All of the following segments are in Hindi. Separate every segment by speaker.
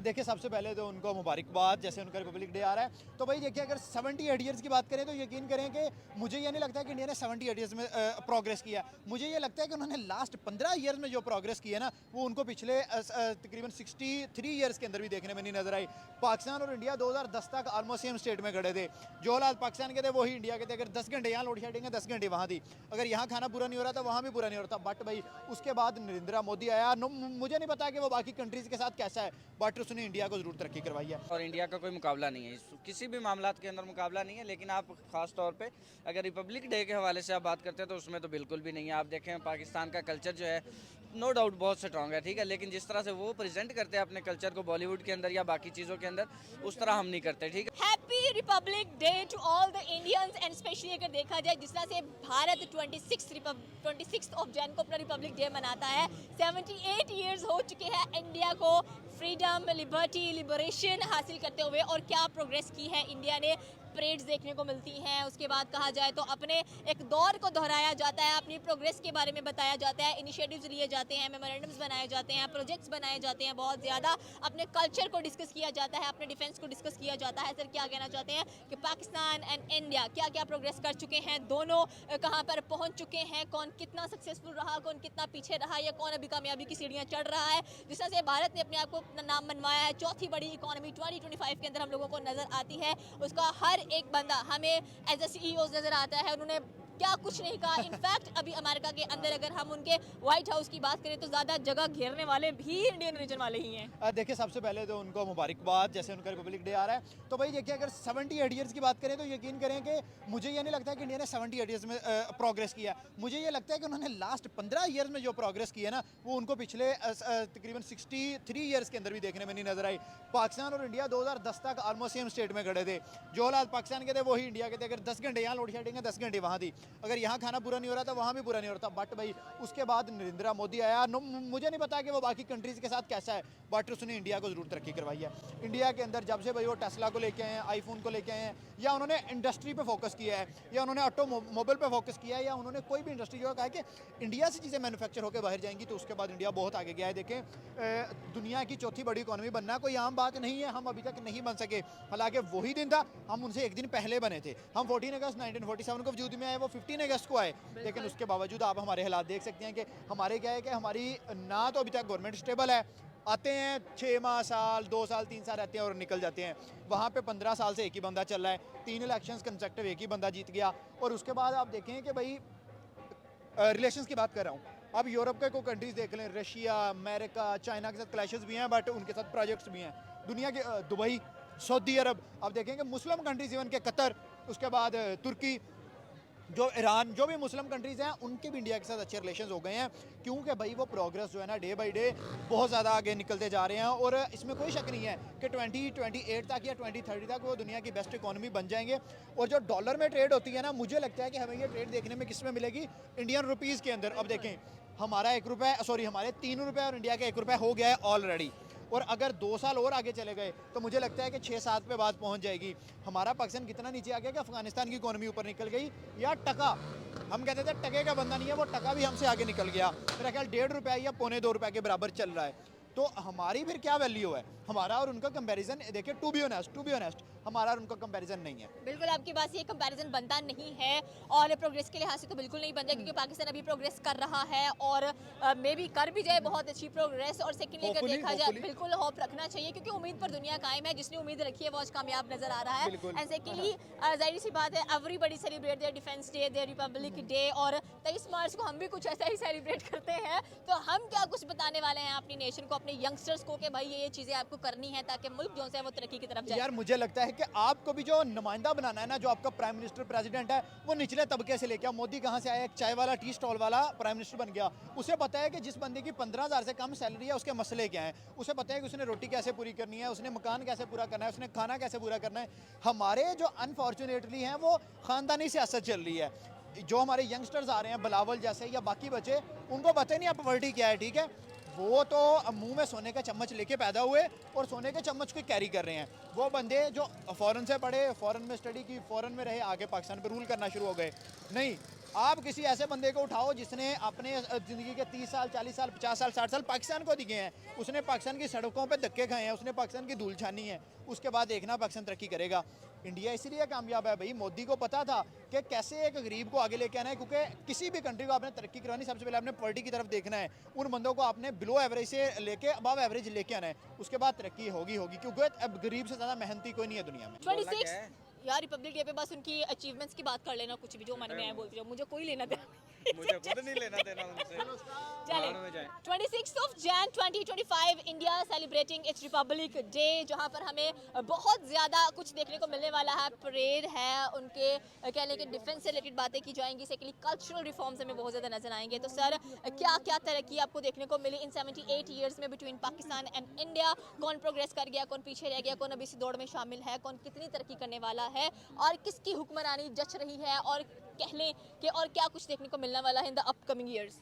Speaker 1: देखिए, सबसे पहले तो उनको मुबारकबाद, जैसे उनका रिपब्लिक डे आ रहा है। तो भाई देखिए, अगर 78 ईयर्स की बात करें तो यकीन करें कि मुझे ये नहीं लगता कि इंडिया ने 78 ईयर्स में प्रोग्रेस किया। मुझे ये लगता है कि उन्होंने लास्ट 15 ईयर्स में जो प्रोग्रेस की है ना, वो उनको पिछले तकरीबन 63 ईयर्स के अंदर भी देखने में नहीं नजर आई। पाकिस्तान और इंडिया 2010 तक ऑलमोस्ट सेम स्टेट में खड़े थे। जो हालात पाकिस्तान के थे वही इंडिया के थे। अगर 10 घंटे यहाँ लोड शेडिंग है, 10 घंटे वहाँ थी। अगर यहाँ खाना पूरा नहीं हो रहा था, वहाँ भी पूरा नहीं हो रहा था। बट भाई उसके बाद नरेंद्र मोदी आया। मुझे नहीं पता कि वो बाकी कंट्रीज के साथ कैसा है, बट उसने इंडिया को जरूर तरक्की करवाई है।
Speaker 2: और इंडिया का कोई मुकाबला नहीं है, किसी भी मामलात के अंदर मुकाबला नहीं है। लेकिन आप ख़ास तौर पे अगर रिपब्लिक डे के हवाले से आप बात करते हैं तो उसमें तो बिल्कुल भी नहीं है। आप देखें पाकिस्तान का कल्चर जो है नो डाउट बहुत स्ट्रॉन्ग है, ठीक है, लेकिन जिस तरह से वो प्रेजेंट करते हैं अपने कल्चर को बॉलीवुड के अंदर या बाकी चीज़ों के अंदर, उस तरह हम नहीं करते, ठीक है।
Speaker 3: Happy Republic Day to all the Indians and specially अगर देखा जाए जिस तरह से भारत 26 ऑफ जैन को अपना रिपब्लिक डे मनाता है। 78 ईयर्स हो चुके हैं इंडिया को फ्रीडम, लिबर्टी, लिबरेशन हासिल करते हुए, और क्या प्रोग्रेस की है इंडिया ने। परेड्स देखने को मिलती हैं, उसके बाद कहा जाए तो अपने एक दौर को दोहराया जाता है, अपनी प्रोग्रेस के बारे में बताया जाता है, इनिशिएटिव्स लिए जाते हैं, मेमोरेंडम्स बनाए जाते हैं, प्रोजेक्ट्स बनाए जाते हैं, बहुत ज़्यादा अपने कल्चर को डिस्कस किया जाता है, अपने डिफेंस को डिस्कस किया जाता है। सर क्या कहना चाहते हैं कि पाकिस्तान एंड इंडिया क्या क्या प्रोग्रेस कर चुके हैं, दोनों कहाँ पर पहुँच चुके हैं, कौन कितना सक्सेसफुल रहा, कौन कितना पीछे रहा, या कौन अभी कामयाबी की सीढ़ियाँ चढ़ रहा है। जिस तरह से भारत ने अपने आप को अपना नाम बनवाया है, चौथी बड़ी इकॉनमी 2025 के अंदर हम लोगों को नज़र आती है। उसका हर एक बंदा हमें एज ए सीईओ नजर आता है। उन्होंने क्या कुछ नहीं कहा। इनफैक्ट अभी अमेरिका के अंदर अगर हम उनके व्हाइट हाउस की बात करें तो ज़्यादा जगह घेरने वाले भी इंडियन रीजन वाले ही हैं।
Speaker 1: देखिए, सबसे पहले तो उनको मुबारकबाद, जैसे उनका रिपब्लिक डे आ रहा है। तो भाई देखिए, अगर 78 ईयर्स की बात करें तो यकीन करें कि मुझे ये नहीं लगता कि इंडिया ने 78 ईयर्स में प्रोग्रेस किया। मुझे ये लगता है कि उन्होंने लास्ट 15 ईयर्स में जो प्रोग्रेस की है ना, वो उनको पिछले तकरीबन 63 ईयर्स के अंदर भी देखने में नहीं नजर आई। पाकिस्तान और इंडिया 2010 तक ऑलमोस्ट सेम स्टेट में खड़े थे। जो हालात पाकिस्तान के थे वही इंडिया के थे। अगर 10 घंटे यहाँ लोड शेडिंग है, 10 घंटे वहाँ थी। अगर यहाँ खाना पूरा नहीं हो रहा था, वहाँ भी पूरा नहीं हो रहा था। बट भाई उसके बाद नरेंद्र मोदी आया। मुझे नहीं पता कि वो बाकी कंट्रीज के साथ कैसा है, बट उसने इंडिया को जरूर तरक्की करवाई है। इंडिया के अंदर जब से भाई वो टेस्ला को लेके आए हैं, आईफोन को लेके आए हैं, या उन्होंने इंडस्ट्री पे फोकस किया है, या उन्होंने ऑटोमोबाइल पे फोकस किया है, या उन्होंने कोई भी इंडस्ट्री जो कहा है कि इंडिया से चीज़ें मैन्युफैक्चर होकर बाहर जाएंगी, तो उसके बाद इंडिया बहुत आगे गया है। देखें, दुनिया की चौथी बड़ी इकॉनमी बनना कोई आम बात नहीं है। हम अभी तक नहीं बन सके। हालांकि वही दिन था, हम उनसे एक दिन पहले बने थे। हम 14 अगस्त 1947 को वजूद में आए, वो 15 अगस्त को आए। लेकिन उसके बावजूद आप हमारे हालात देख सकते हैं कि हमारे क्या है कि हमारी ना तो अभी तक गवर्नमेंट स्टेबल है। आते हैं 6 माह, साल, 2 साल, 3 साल रहते हैं और निकल जाते हैं। वहाँ पे 15 साल से एक ही बंदा चल रहा है। 3 इलेक्शंस कंसेक्टिव एक ही बंदा जीत गया। और उसके बाद आप देखें कि भाई रिलेशंस की बात कर रहा हूँ। अब यूरोप के कोई कंट्रीज देख लें, रशिया, अमेरिका, चाइना के साथ क्लैशेस भी हैं, बट उनके साथ प्रोजेक्ट्स भी हैं। दुनिया के दुबई, सऊदी अरब, आप देखेंगे मुस्लिम कंट्रीज, इवन के कतर, उसके बाद तुर्की, जो ईरान, जो भी मुस्लिम कंट्रीज़ हैं, उनके भी इंडिया के साथ अच्छे रिलेशंस हो गए हैं। क्योंकि भाई वो प्रोग्रेस जो है ना, डे बाई डे बहुत ज़्यादा आगे निकलते जा रहे हैं। और इसमें कोई शक नहीं है कि 2028 तक या 2030 तक वो दुनिया की बेस्ट इकॉनमी बन जाएंगे। और जो डॉलर में ट्रेड होती है ना, मुझे लगता है कि हमें ये ट्रेड देखने में किस में मिलेगी, इंडियन रुपीज़ के अंदर। अब देखें, हमारा 1 रुपये, सॉरी, हमारे 3 रुपये और इंडिया का 1 रुपये हो गया है ऑलरेडी। और अगर 2 साल और आगे चले गए तो मुझे लगता है कि 6-7 पे बात पहुंच जाएगी। हमारा पाकिस्तान कितना नीचे आ गया कि अफगानिस्तान की इकोनॉमी ऊपर निकल गई, या टका, हम कहते थे टके का बंदा नहीं है, वो टका भी हमसे आगे निकल गया। मेरा ख्याल 1.5 रुपये या 1.25 के बराबर चल रहा है। तो हमारी फिर क्या वैल्यू है? हमारा और उनका कंपैरिजन देखिए, टू बी ऑनेस्ट हमारा और उनका कंपैरिजन नहीं है।
Speaker 3: बिल्कुल आपकी बात से ये कंपैरिजन बनता नहीं है, और प्रोग्रेस के लिहाज से तो बिल्कुल नहीं बनता, क्योंकि पाकिस्तान अभी प्रोग्रेस कर रहा है, और मे भी कर भी जाए बहुत अच्छी प्रोग्रेस। और सेकेंडली अगर देखा जाए, बिल्कुल होप रखना चाहिए, क्योंकि उम्मीद पर दुनिया कायम है। जिसने उम्मीद रखी है वो आज कामयाब नजर आ रहा है। एंड सेकेंडली जाहिर सी बात है, everybody celebrate their defence day, their Republic Day, और 23 मार्च को हम भी कुछ ऐसा ही सेलिब्रेट करते हैं। तो हम क्या कुछ बताने वाले हैं अपनी नेशन को, अपने यंगस्टर्स को, कि भाई ये चीज़ें आपको करनी है ताकि मुल्क जो है वो तरक्की की तरफ जाए।
Speaker 1: यार मुझे लगता है कि आपको भी जो नुमाइंदा बनाना है ना, जो आपका प्राइम मिनिस्टर, प्रेसिडेंट है, वो निचले तबके से लेके। मोदी कहाँ से आया? एक चाय वाला, टी स्टॉल वाला प्राइम मिनिस्टर बन गया। उसे पता है कि जिस बंदे की 15,000 से कम सैलरी है, उसके मसले क्या हैं। उसे पता है कि उसने रोटी कैसे पूरी करनी है, उसने मकान कैसे पूरा करना है, उसने खाना कैसे पूरा करना है। हमारे जो अनफॉर्चुनेटली हैं वो ख़ानदानी सियासत चल रही है। जो हमारे यंगस्टर्स आ रहे हैं, बिलावल जैसे या बाकी बच्चे, उनको पता ही नहीं आप पॉवर्टी क्या है, ठीक है। वो तो मुंह में सोने का चम्मच लेके पैदा हुए और सोने के चम्मच को कैरी कर रहे हैं। वो बंदे जो फ़ॉरेन से पढ़े, फ़ॉरेन में स्टडी की, फ़ॉरेन में रहे, आगे पाकिस्तान पे रूल करना शुरू हो गए। नहीं, आप किसी ऐसे बंदे को उठाओ जिसने अपने ज़िंदगी के 30 साल 40 साल 50 साल 60 साल पाकिस्तान को दिए हैं, उसने पाकिस्तान की सड़कों पे धक्के खाए हैं, उसने पाकिस्तान की धूल छानी है, उसके बाद देखना पाकिस्तान तरक्की करेगा। इंडिया इसीलिए कामयाब है भाई, मोदी को पता था कि कैसे एक गरीब को आगे लेके आना है, क्योंकि किसी भी कंट्री को आपने तरक्की करवानी सबसे पहले आपने पॉलिटी की तरफ देखना है, उन बंदों को आपने बिलो एवरेज से लेके अबव एवरेज लेके आना है, उसके बाद तरक्की होगी क्योंकि अब गरीब से ज़्यादा मेहनती कोई नहीं है दुनिया में।
Speaker 3: 26 यार रिपब्लिक डे पे बस उनकी अचीवमेंट्स की बात कर लेना, कुछ भी जो मन में आए बोलती रहो, मुझे कोई लेना देना
Speaker 2: मुझे खुद नहीं लेना देना उनसे।
Speaker 3: चले 26 of Jain 2025 India celebrating it's Republic day, जहां पर हमें बहुत ज़्यादा कुछ देखने को मिलने वाला है। परेड है, उनके कहने के डिफेंस से रिलेटेड बातें की जाएंगी, सेकेंडली कल्चरल रिफॉर्म्स हमें बहुत ज़्यादा नजर आएंगे। तो सर क्या क्या तरक्की आपको देखने को मिली इन 78 ईयर्स में बिटवीन पाकिस्तान एंड इंडिया? कौन प्रोग्रेस कर गया, कौन पीछे रह गया, कौन अभी इसी दौड़ में शामिल है, कौन कितनी तरक्की करने वाला है, और किसकी हुक्मरानी जच रही है, और कह लें कि और क्या कुछ देखने को मिलने वाला है इन द अपकमिंग ईयर्स?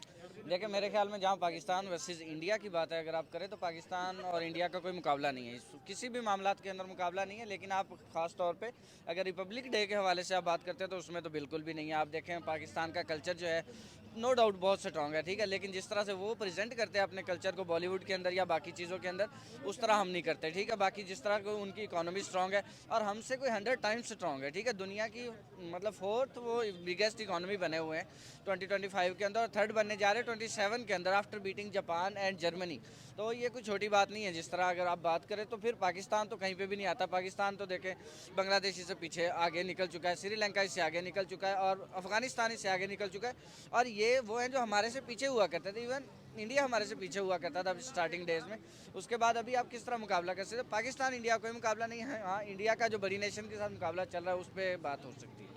Speaker 2: देखिए मेरे ख्याल में जहाँ पाकिस्तान वर्सेस इंडिया की बात है अगर आप करें तो पाकिस्तान और इंडिया का कोई मुकाबला नहीं है, किसी भी मामलात के अंदर मुकाबला नहीं है। लेकिन आप ख़ास तौर पे अगर रिपब्लिक डे के हवाले से आप बात करते हैं तो उसमें तो बिल्कुल भी नहीं है। आप देखें पाकिस्तान का कल्चर जो है नो डाउट बहुत स्ट्रॉन्ग है, ठीक है, लेकिन जिस तरह से वो प्रेजेंट करते हैं अपने कल्चर को बॉलीवुड के अंदर या बाकी चीज़ों के अंदर, उस तरह हम नहीं करते, ठीक है। बाकी जिस तरह को उनकी इकोनॉमी स्ट्रॉन्ग है और हमसे कोई 100 टाइम्स स्ट्रॉन्ग है, ठीक है। दुनिया की मतलब 4th वो बिगेस्ट इकोनॉमी बने हुए हैं 2025 के अंदर, और 3rd बनने जा रहे हैं 27 के अंदर after beating Japan and Germany. तो ये कोई छोटी बात नहीं है। जिस तरह अगर आप बात करें तो फिर पाकिस्तान तो कहीं पे भी नहीं आता। पाकिस्तान तो देखें बांग्लादेश से पीछे आगे निकल चुका है, श्रीलंका इससे आगे निकल चुका है, और अफगानिस्तान इससे आगे निकल चुका है, और ये वो हैं जो हमारे से पीछे हुआ करते थे। इवन इंडिया हमारे से पीछे हुआ करता था स्टार्टिंग डेज में। उसके बाद अभी आप किस तरह मुकाबला कर सकते हैं? पाकिस्तान इंडिया कोई मुकाबला नहीं है। हाँ, इंडिया का जो बड़ी नेशन के साथ मुकाबला चल रहा है उस पर बात हो सकती है।